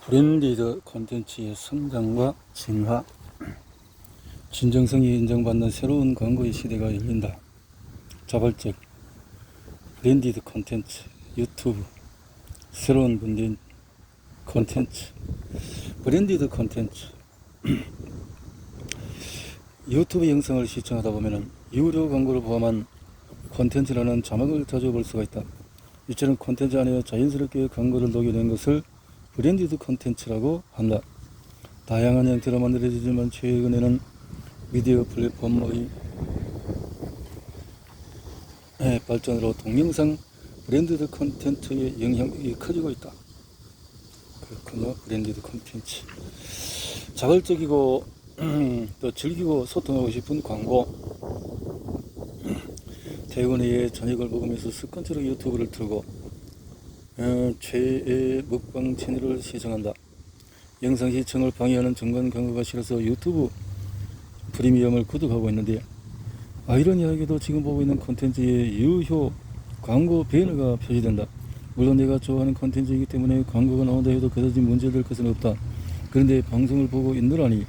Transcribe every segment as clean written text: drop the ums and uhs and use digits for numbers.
브랜디드 콘텐츠의 성장과 진화, 진정성이 인정받는 새로운 광고의 시대가 열린다. 자발적 브랜디드 콘텐츠, 유튜브, 새로운 콘텐츠, 브랜디드 콘텐츠. 유튜브 영상을 시청하다 보면 유료 광고를 포함한 콘텐츠라는 자막을 자주 볼 수가 있다. 이처럼 콘텐츠 안에 자연스럽게 광고를 녹여낸 것을 브랜디드 콘텐츠라고 한다. 다양한 형태로 만들어지지만 최근에는 미디어 플랫폼의 발전으로 동영상 브랜디드 콘텐츠의 영향이 커지고 있다. 그렇군요. 브랜디드 콘텐츠. 자발적이고 또 즐기고 소통하고 싶은 광고. 퇴근 후에 저녁을 먹으면서 습관처럼 유튜브를 틀고 최애 먹방 채널을 시청한다. 영상 시청을 방해하는 정관 광고가 싫어서 유튜브 프리미엄을 구독하고 있는데, 아이러니하게도 지금 보고 있는 콘텐츠에 유효 광고 배너가 표시된다. 물론 내가 좋아하는 콘텐츠이기 때문에 광고가 나온다 해도 그다지 문제될 것은 없다. 그런데 방송을 보고 있느라니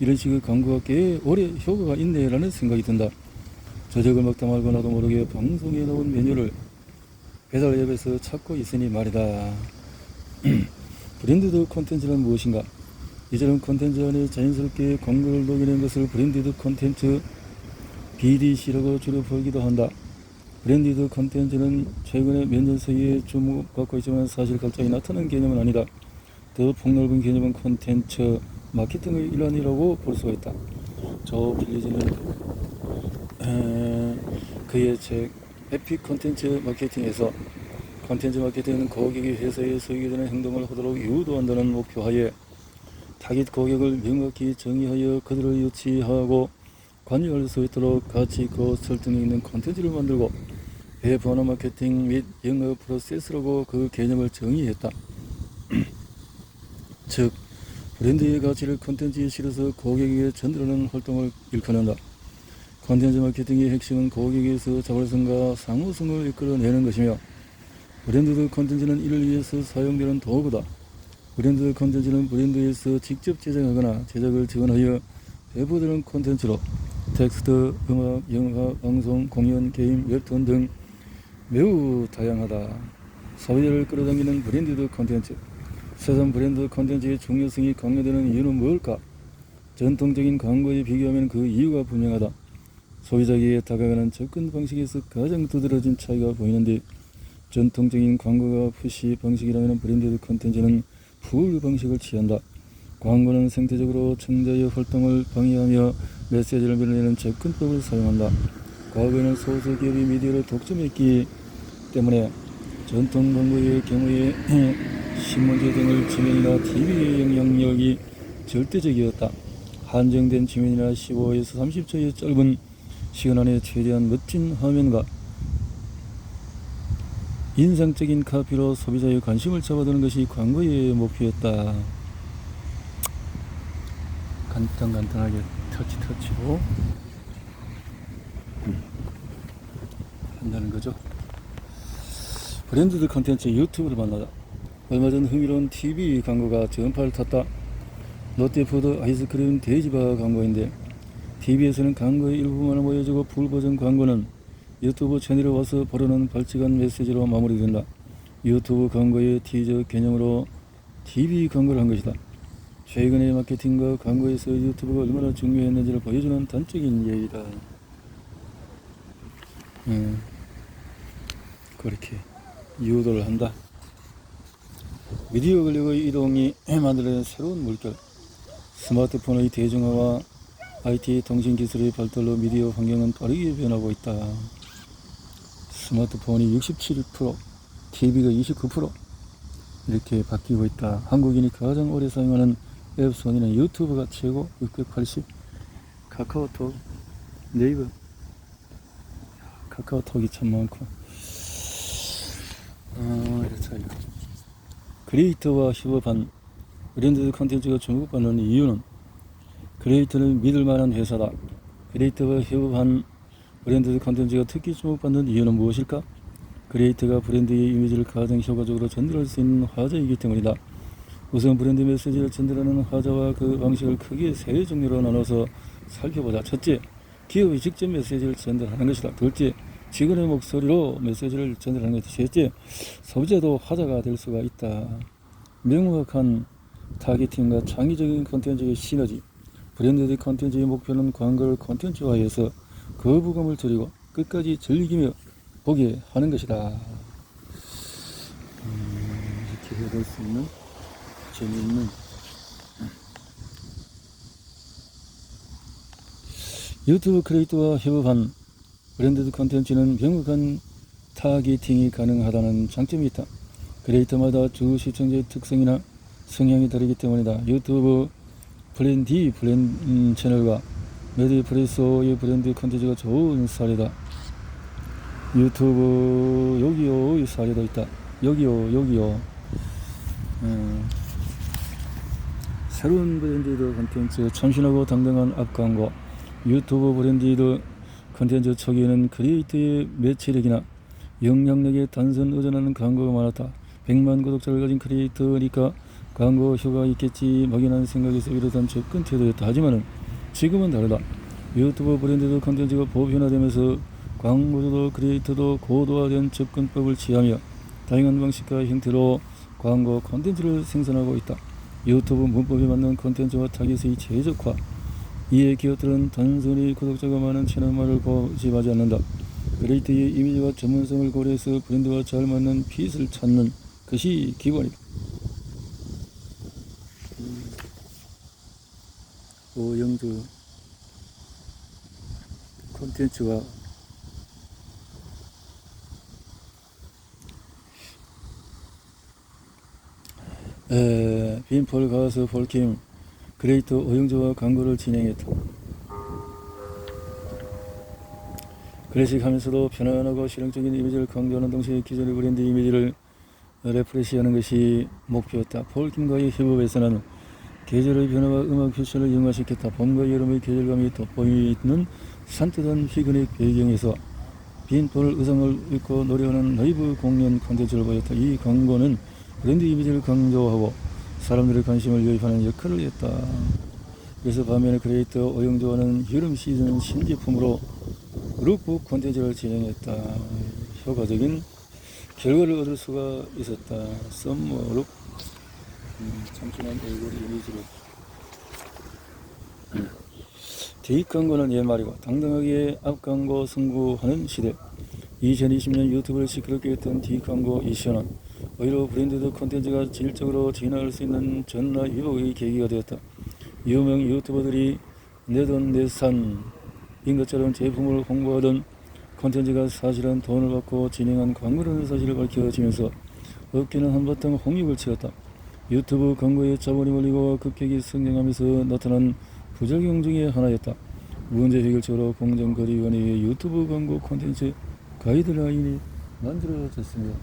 이런 식의 광고가 꽤 오래 효과가 있네 라는 생각이 든다. 저녁을 먹다 말고 나도 모르게 방송에 나온 메뉴를 배달 앱에서 찾고 있으니 말이다. 브랜디드 콘텐츠는 무엇인가? 이처럼 콘텐츠 안에 자연스럽게 광고를 녹여낸 것을 브랜디드 콘텐츠, BDC라고 줄여 부르기도 한다. 브랜디드 콘텐츠는 최근에 몇 년 사이에 주목받고 있지만 사실 갑자기 나타난 개념은 아니다. 더 폭넓은 개념은 콘텐츠 마케팅의 일환이라고 볼 수가 있다. 조 빌리지는 그의 책 에픽 콘텐츠 마케팅에서 콘텐츠 마케팅은 고객이 회사에 쓰이게 되는 행동을 하도록 유도한다는 목표하에 타깃 고객을 명확히 정의하여 그들을 유치하고 관여할 수 있도록 가치 있고 설득력 있는 콘텐츠를 만들고 배번호 마케팅 및 영업 프로세스라고 그 개념을 정의했다. 즉 브랜드의 가치를 콘텐츠에 실어서 고객에게 전달하는 활동을 일컫는다. 콘텐츠 마케팅의 핵심은 고객에서 자발성과 상호성을 이끌어내는 것이며, 브랜디드 콘텐츠는 이를 위해서 사용되는 도구다. 브랜디드 콘텐츠는 브랜드에서 직접 제작하거나 제작을 지원하여 배포되는 콘텐츠로 텍스트, 음악, 영화, 방송, 공연, 게임, 웹툰 등 매우 다양하다. 소비자를 끌어당기는 브랜디드 콘텐츠. 세상 브랜드 콘텐츠의 중요성이 강조되는 이유는 무엇일까? 전통적인 광고에 비교하면 그 이유가 분명하다. 소비자에게 다가가는 접근 방식에서 가장 두드러진 차이가 보이는데, 전통적인 광고가 푸시 방식이라면 브랜디드 콘텐츠는 풀 방식을 취한다. 광고는 생태적으로 청자의 활동을 방해하며 메시지를 밀어내는 접근법을 사용한다. 과거에는 소수 기업이 미디어를 독점했기 때문에 전통 광고의 경우에 신문지 등의 지면이나 TV의 영향력이 절대적이었다. 한정된 지면이나 15에서 30초의 짧은 시간 안에 최대한 멋진 화면과 인상적인 카피로 소비자의 관심을 잡아두는 것이 광고의 목표였다. 간단하게 터치로 한다는 거죠. 브랜디드 콘텐츠 유튜브를 만나다. 얼마 전 흥미로운 TV 광고가 전파를 탔다. 롯데푸드 아이스크림 돼지바 광고인데, TV에서는 광고의 일부만 보여주고 풀버전 광고는 유튜브 채널에 와서 바로는 발칙한 메시지로 마무리된다. 유튜브 광고의 티저 개념으로 TV 광고를 한 것이다. 최근의 마케팅과 광고에서 유튜브가 얼마나 중요했는지를 보여주는 단적인 예이다. 그렇게 유도를 한다. 미디어 권력의 이동이 만들어낸 새로운 물결. 스마트폰의 대중화와 IT 통신 기술의 발달로 미디어 환경은 빠르게 변하고 있다. 스마트폰이 67%, TV가 29% 이렇게 바뀌고 있다. 한국인이 가장 오래 사용하는 앱 순위는 유튜브가 최고 680, 카카오톡, 네이버, 카카오톡이 참 많고. 이렇다. 크리에이터와 협업한 브랜디드 콘텐츠가 주목받는 이유는, 크리에이터는 믿을만한 회사다. 크리에이터와 협업한 브랜디드 콘텐츠가 특히 주목받는 이유는 무엇일까? 크리에이터가 브랜드의 이미지를 가장 효과적으로 전달할 수 있는 화제이기 때문이다. 우선 브랜드 메시지를 전달하는 화자와 그 방식을 크게 세 종류로 나눠서 살펴보자. 첫째, 기업이 직접 메시지를 전달하는 것이다. 둘째, 직원의 목소리로 메시지를 전달하는 것이다. 셋째, 소비자도 화자가 될 수가 있다. 명확한 타겟팅과 창의적인 콘텐츠의 시너지. 브랜드 콘텐츠의 목표는 광고를 콘텐츠화해서 거부감을 줄이고 끝까지 즐기며 보게 하는 것이다. 이렇게 해볼 수 있는 재미있는 유튜브 크리에이터와 협업한 브랜드 콘텐츠는 명확한 타겟팅이 가능하다는 장점이 있다. 크리에이터마다 주 시청자의 특성이나 성향이 다르기 때문이다. 유튜브 브랜디 채널과 메디프레소의 브랜드 콘텐츠가 좋은 사례다. 유튜브 여기요의 사례도 있다. 여기요. 새로운 브랜디드 콘텐츠 참신하고 당당한 앞광고. 유튜브 브랜디드 콘텐츠 초기에는 크리에이터의 매체력이나 영향력에 단선 의존하는 광고가 많았다. 100만 구독자를 가진 크리에이터니까 광고 효과가 있겠지 막연한 생각에서 비롯한 접근 태도였다. 하지만 지금은 다르다. 유튜브 브랜디드 콘텐츠가 보편화되면서 광고주도 크리에이터도 고도화된 접근법을 취하며 다양한 방식과 형태로 광고 콘텐츠를 생산하고 있다. 유튜브 문법에 맞는 콘텐츠와 타깃의 최적화. 이에 기업들은 단순히 구독자가 많은 채널만을 고집하지 않는다. 크리에이터의 이미지와 전문성을 고려해서 브랜드와 잘 맞는 핏을 찾는 것이 기본이다. 오영주 콘텐츠가 빈폴 가수 폴킴 크리에이터 오영주와 광고를 진행했다. 클래식하면서도 편안하고 실용적인 이미지를 강조하는 동시에 기존의 브랜드 이미지를 레프레시하는 것이 목표였다. 폴킴과의 협업에서는 계절의 변화와 음악 패션을 융화시켰다. 봄과 여름의 계절감이 돋보이는 산뜻한 피그닉 배경에서 빈폴 의상을 입고 노래하는 라이브 공연 콘텐츠를 보였다. 이 광고는 브랜드 이미지를 강조하고 사람들의 관심을 유입하는 역할을 했다. 그래서 반면에 크리에이터 오영조와는 여름 시즌 신제품으로 그룹북 콘텐츠를 진행했다. 효과적인 결과를 얻을 수가 있었다. 썸머룩 참신한 얼굴 이미지로 대입 광고는 옛말이고 당당하게 앞광고 승부하는 시대. 2020년 유튜브를 시끄럽게 했던 뒷광고 이슈는 오히려 브랜드드 콘텐츠가 질적으로 진화할 수 있는 전화위복의 계기가 되었다. 유명 유튜버들이 내돈내산인 것처럼 제품을 홍보하던 콘텐츠가 사실은 돈을 받고 진행한 광고라는 사실을 밝혀지면서 업계는 한바탕 홍역을 치렀다. 유튜브 광고에 자본이 몰리고 급격히 성장하면서 나타난 부작용 중의 하나였다. 문제 해결적으로 공정거래위원회의 유튜브 광고 콘텐츠 가이드라인이 만들어졌으며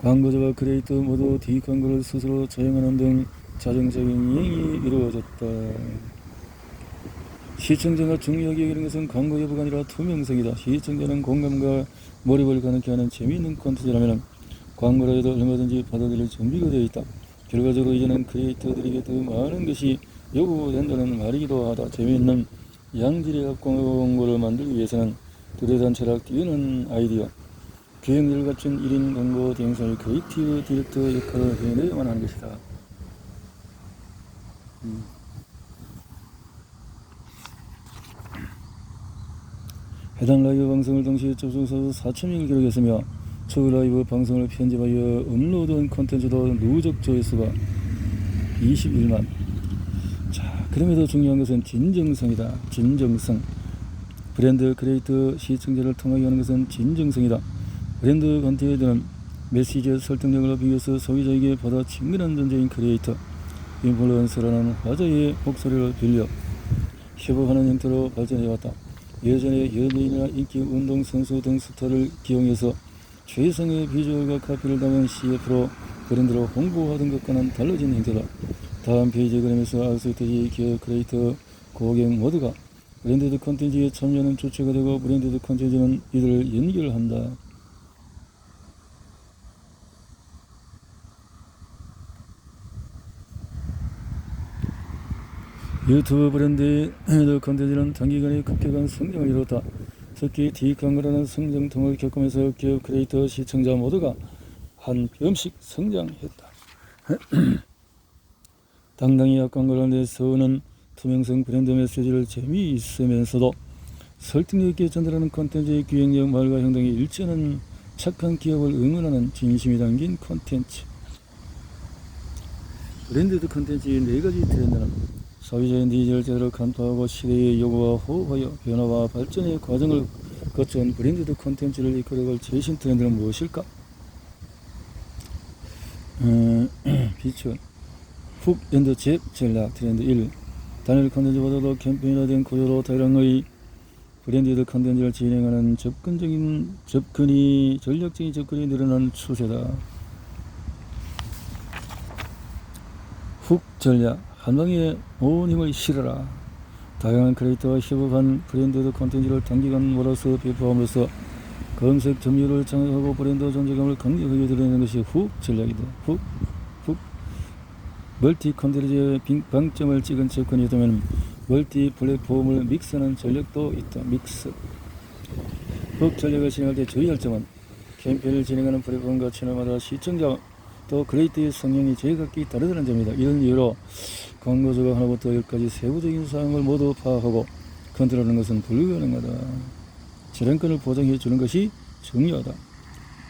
광고주와 크리에이터 모두 뒷광고를 스스로 저행하는 등 자정적인 이행이 이루어졌다. 시청자가 중요하게 여기는 것은 광고 여부가 아니라 투명성이다. 시청자는 공감과 몰입을 가능케 하는 재미있는 콘텐츠라면 광고라 해도 얼마든지 받아들일 준비가 되어 있다. 결과적으로 이제는 크리에이터들에게 더 많은 것이 요구된다는 말이기도 하다. 재미있는 양질의 광고를 만들기 위해서는 뚜렷한 철학, 뛰어난 아이디어, 교양을 갖춘 1인 광고 대행사의 크리에이티브 디렉터 역할을 해내야만 하는 것이다. 해당 라이브 방송을 동시에 접속해서 4,000명을 기록했으며 초 라이브 방송을 편집하여 업로드한 콘텐츠도 누적 조회수가 21만. 자, 그럼에도 중요한 것은 진정성이다. 진정성. 브랜드 크리에이터 시청자를 통하게 하는 것은 진정성이다. 브랜드 콘텐츠는 메시지의 설득력을 높이기 위해서 소비자에게 보다 친근한 존재인 크리에이터, 인플루언서라는 화제의 목소리를 빌려 협업하는 형태로 발전해왔다. 예전에 연예인이나 인기 운동선수 등 스타를 기용해서 최상의 비주얼과 카피를 담은 CF로 브랜드로 홍보하던 것과는 달라진 형태다. 다음 페이지 그림에서 알 수 있듯이 기업, 크리에이터, 고객 모두가 브랜드드 콘텐츠에 참여하는 주체가 되고 브랜드드 콘텐츠는 이들을 연결한다. 유튜브 브랜드의 콘텐츠는 단기간에 급격한 성장을 이뤘다. 특히 디강그라는 성장통을 겪으면서 기업 크리에이터 시청자 모두가 한 뼘씩 성장했다. 당당히 약관글을 내세우는 투명성 브랜드 메시지를 재미있으면서도 설득력 있게 전달하는 콘텐츠의 기획력, 말과 행동이 일치하는 착한 기업을 응원하는 진심이 담긴 콘텐츠. 브랜드 콘텐츠의 4가지 트렌드는 소비자의 니즈를 제대로 간파하고 시대의 요구와 호흡하여 변화와 발전의 과정을 거쳐온 브랜드 콘텐츠를 이끌어갈 최신 트렌드는 무엇일까? 비추 훅 앤드 잽 전략 트렌드 1. 단일 콘텐츠보다도 캠페인화된 구조로 다량의 브랜디드 콘텐츠를 진행하는 전략적인 접근이 늘어나는 추세다. 훅 전략, 한방에 온 힘을 실어라. 다양한 크리에이터와 협업한 브랜디드 콘텐츠를 단기간 몰아서 배포함으로써 검색 점유율을 장악하고 브랜드 존재감을 강력하게 드러내는 것이 훅 전략이다. 훅 멀티 콘텐츠의 방점을 찍은 접근이 있다면 멀티 플랫폼을 믹스하는 전략도 있다. 믹스. 훅 전략을 진행할 때 주의할 점은 캠페인을 진행하는 플랫폼과 채널마다 시청자 또 크리에이터의 성향이 제각기 다르다는 점이다. 이런 이유로 광고주가 하나부터 10까지 세부적인 사항을 모두 파악하고 컨트롤하는 것은 불가능하다. 실행권을 보장해 주는 것이 중요하다.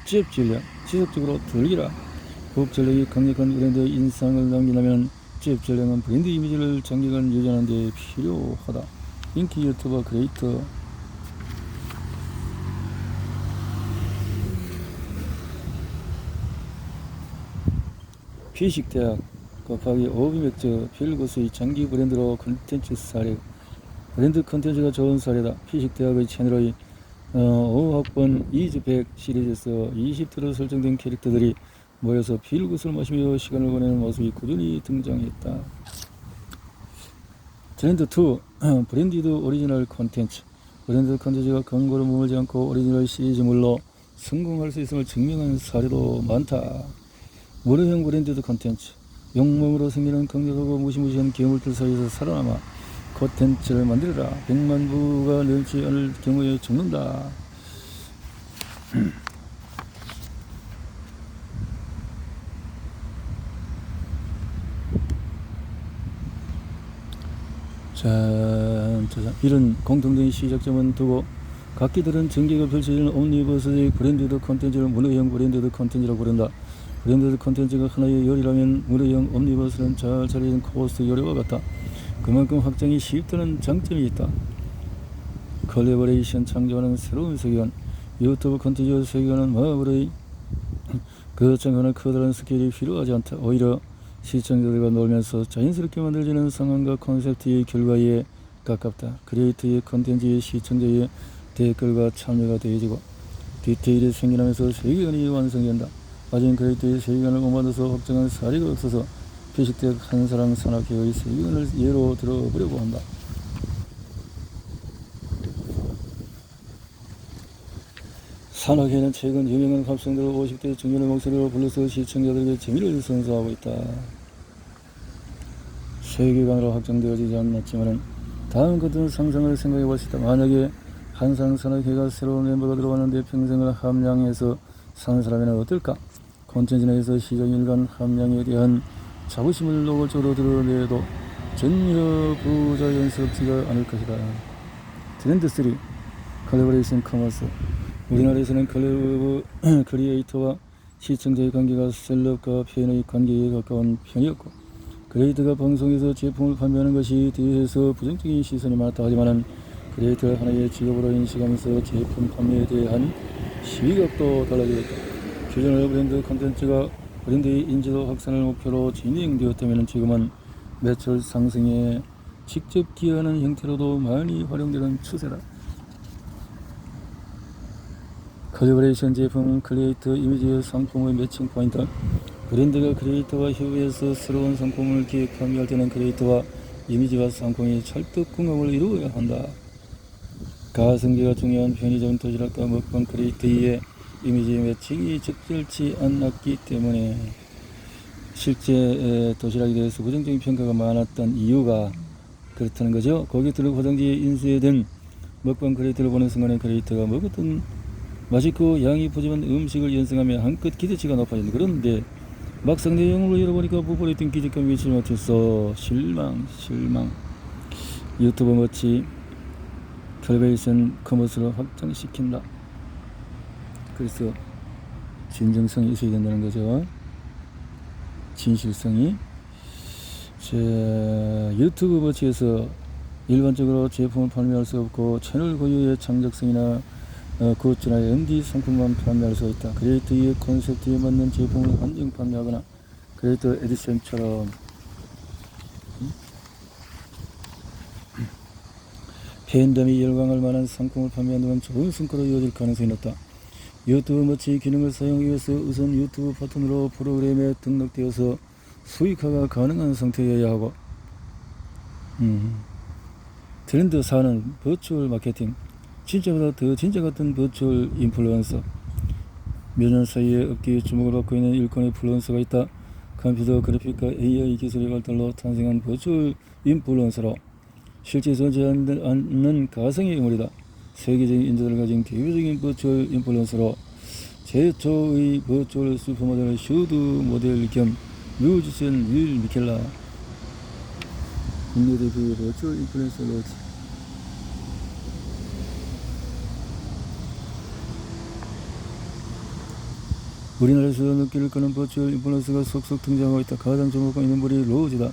잽 전략, 지속적으로 들기라. 훅 전략이 강력한 브랜드 인상을 남기려면 잽 전략은 브랜드 이미지를 장기간 유지하는 데 필요하다. 인기 유튜버 크리에이터. 피식대학 곱하기 오비맥주 필구수의 장기 브랜드로 콘텐츠 사례. 브랜드 콘텐츠가 좋은 사례다. 피식대학의 채널의 5학번 이즈백 시리즈에서 20대로 설정된 캐릭터들이 모여서 필굿을 마시며 시간을 보내는 모습이 꾸준히 등장했다. 트렌드 2. 브랜디드 오리지널 콘텐츠. 브랜드 콘텐츠가 광고를 머물지 않고 오리지널 시리즈물로 성공할 수 있음을 증명한 사례도 많다. 무료형 브랜디드 콘텐츠. 용몸으로 생기는 강력하고 무시무시한 기업물들 사이에서 살아남아 콘텐츠를 만들어라. 100만 부가 넘지 않을 경우에 죽는다. 이런 공통적인 시작점은 두고 각기들은 전개가 펼쳐지는 옴니버스의 브랜디드 콘텐츠를 무료형 브랜디드 콘텐츠라고 부른다. 브랜디드 콘텐츠가 하나의 요리라면 무료형 옴니버스는 잘 차려진 코스트 요리와 같다. 그만큼 확장이 쉽다는 장점이 있다. 컬래버레이션 창조하는 새로운 세계관. 유튜브 콘텐츠 세계관은 마블의 거창하나 커다란 스케일이 필요하지 않다. 오히려 시청자들과 놀면서 자연스럽게 만들어지는 상황과 콘셉트의 결과에 가깝다. 크리에이터의 콘텐츠의 시청자의 댓글과 참여가 더해지고 디테일이 생겨나면서 세계관이 완성된다. 아직 크리에이터의 세계관을 못 만들어서 확정한 사례가 없어서 피식대학 한사랑 산악회의 세계관을 예로 들어보려고 한다. 산악회는 최근 유명한 합성들 50대 중년의 목소리로 불러서 시청자들에게 재미를 선사하고 있다. 세계관으로 확정되어지지 않았지만 다음 같은 상상을 생각해 볼 수 있다. 만약에 한상 산악회가 새로운 멤버가 들어왔는데 평생을 함양에서 사는 사람이면 어떨까? 콘텐츠 내에서 시종일관 함양에 대한 자부심을 노골적으로 드러내도 전혀 부자연스럽지가 않을 것이다. 트렌드 3. 컬래버레이션 커머스. 우리나라에서는 크리에이터와 시청자의 관계가 셀럽과 팬의 관계에 가까운 편이었고 크리에이터가 방송에서 제품을 판매하는 것이 대해서 부정적인 시선이 많았다. 하지만 크리에이터를 하나의 직업으로 인식하면서 제품 판매에 대한 시각도 달라지고 있다. 기존의 브랜드 콘텐츠가 브랜드의 인지도 확산을 목표로 진행되었다면 지금은 매출 상승에 직접 기여하는 형태로도 많이 활용되는 추세다. 컬래버레이션 제품은 크리에이터 이미지의 상품의 매칭 포인트. 브랜드가 크리에이터와 협의해서 새로운 상품을 기획 판매할 때는 크리에이터와 이미지와 상품이 찰떡궁합을 이루어야 한다. 가성비가 중요한 편의점 도시락과 먹방 크리에이터의 이미지 매칭이 적절치 않았기 때문에 실제 도시락에 대해서 부정적인 평가가 많았던 이유가 그렇다는 거죠. 고객들을 화장지에 인쇄된 먹방 크리에이터를 보는 순간에 크리에이터가 먹었던 맛있고 양이 푸짐한 음식을 연상하며 한껏 기대치가 높아진다. 그런데 막상 내용을 열어보니까 부풀어있던 기대감 미치지 못했어. 실망. 유튜브 멋지 텔레비전 커머스를 확장시킨다. 그래서 진정성이 있어야 된다는 거죠. 진실성이. 유튜브 버치에서 일반적으로 제품을 판매할 수 없고 채널 고유의 창작성이나 굿즈나 MD 상품만 판매할 수 있다. 크리에이터의 콘셉트에 맞는 제품을 한정 판매하거나 크리에이터 에디션처럼 팬덤이 열광할 만한 상품을 판매한다면 좋은 성과로 이어질 가능성이 높다. 유튜브 머치 기능을 사용하기 위해서 우선 유튜브 파트너로 프로그램에 등록되어서 수익화가 가능한 상태여야 하고 트렌드 4는 버추얼 마케팅. 진짜보다 더 진짜 같은 버추얼 인플루언서. 몇 년 사이에 업계에 주목을 받고 있는 일꾼의 플루언서가 있다. 컴퓨터 그래픽과 AI 기술의 발달로 탄생한 버추얼 인플루언서로 실제 존재하지 않는 가상의 인물이다. 세계적인 인재를 가진 대표적인 버추얼 인플루언서로 최초의 버추얼 슈퍼모델 슈드 모델 겸 뮤지션 윌 미켈라. 국내 대표 버추얼 인플루언서 로지. 우리나라에서 눈길을 끄는 버추얼 인플루언서가 속속 등장하고 있다. 가장 주목하는 인물이 로즈다.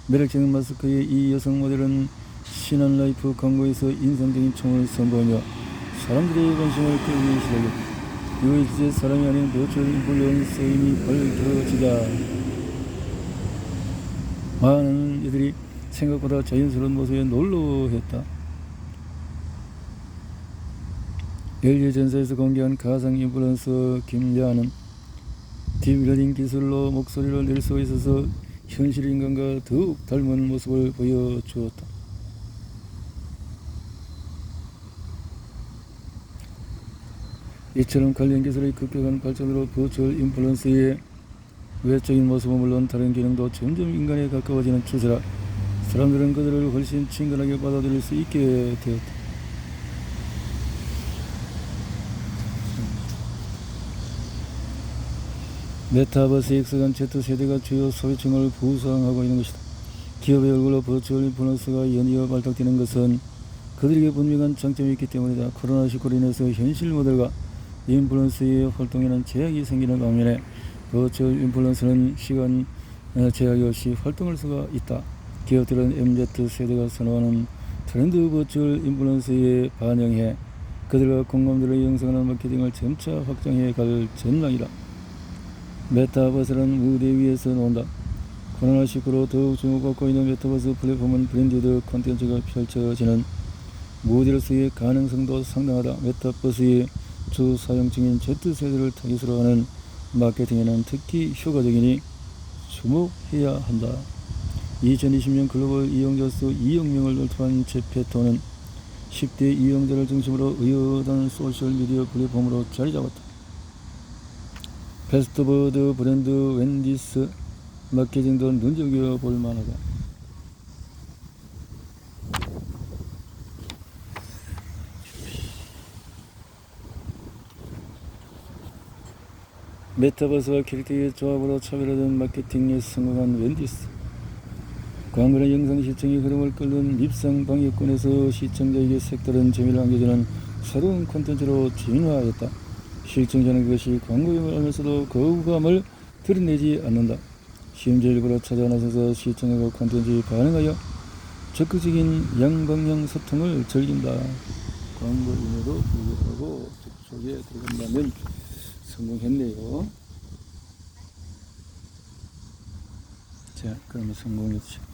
매력적인 마스크의 이 여성 모델은 신한라이프 광고에서 인상적인 춤을 선보이며 사람들의 관심을 끌기 시작했다. 이후 이제 사람이 아닌 버추얼 인플루언서임이 밝혀지자 많은 이들이 생각보다 자연스러운 모습에 놀라워했다. LG전사에서 공개한 가상 인플루언서 김야는 딥러닝 기술로 목소리를 낼 수 있어서 현실 인간과 더욱 닮은 모습을 보여주었다. 이처럼 관련 기술의 급격한 발전으로 버추얼 인플루언서의 외적인 모습은 물론 다른 기능도 점점 인간에 가까워지는 추세라 사람들은 그들을 훨씬 친근하게 받아들일 수 있게 되었다. 메타버스 익숙한 Z세대가 주요 소비층을 구성하고 있는 것이다. 기업의 얼굴로 버추얼 인플루언서가 연이어 발탁되는 것은 그들에게 분명한 장점이 있기 때문이다. 코로나19로 인해서 현실 모델과 인플루언서의 활동에는 제약이 생기는 반면에 버추얼 인플루언서는 시간 제약이 없이 활동할 수가 있다. 기업들은 MZ세대가 선호하는 트렌드 버추얼 인플루언서에 반영해 그들과 공감대를 형성하는 마케팅을 점차 확장해 갈 전망이다. 메타버스는 무대 위에서 논다. 코로나19로 더욱 주목받고 있는 메타버스 플랫폼은 브랜디드 콘텐츠가 펼쳐지는 무대로서의 가능성도 상당하다. 메타버스의 주 사용층인 Z세대를 타깃으로 하는 마케팅에는 특히 효과적이니 주목해야 한다. 2020년 글로벌 이용자 수 2억 명을 돌파한 제페토는 10대 이용자를 중심으로 의젓한 소셜미디어 플랫폼으로 자리 잡았다. 패스트푸드 브랜드 웬디스 마케팅도 눈여겨볼 만하다. 메타버스와 캐릭터의 조합으로 차별화된 마케팅에 성공한 웬디스. 광고나 영상 시청의 흐름을 끌는 밉상 방역권에서 시청자에게 색다른 재미를 안겨주는 새로운 콘텐츠로 진화하였다. 시청자는 그것이 광고임을 알면서도 거부감을 드러내지 않는다. 심지어 일부러 찾아 나서서 시청자가 콘텐츠에 반응하여 적극적인 양방향 소통을 즐긴다. 광고임에도 불구하고 접촉에 들어간다면 성공했네요. 자, 그러면 성공했죠.